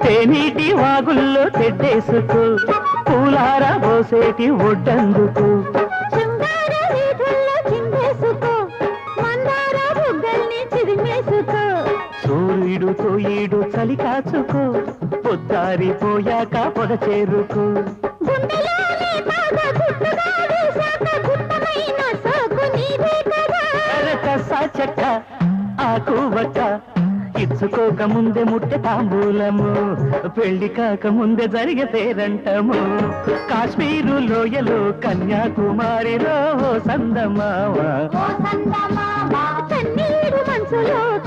తేనీటి వాగుల్లో తెడ్డేసుకో పూలార పోసేటి ఒడ్డందుకు సూర్యుడు తోయిడు చలి కాచుకో పొద్దారిపోయాక పొద చేరుకో చెక్క ఆకు వక్క ఇచ్చుకోక ముందే ముట్టె తాంబూలము పెళ్లి కాక ముందే జరిగే పేరంటము కాశ్మీరు లోయలో కన్యాకుమారిలో సందమావా మనసులో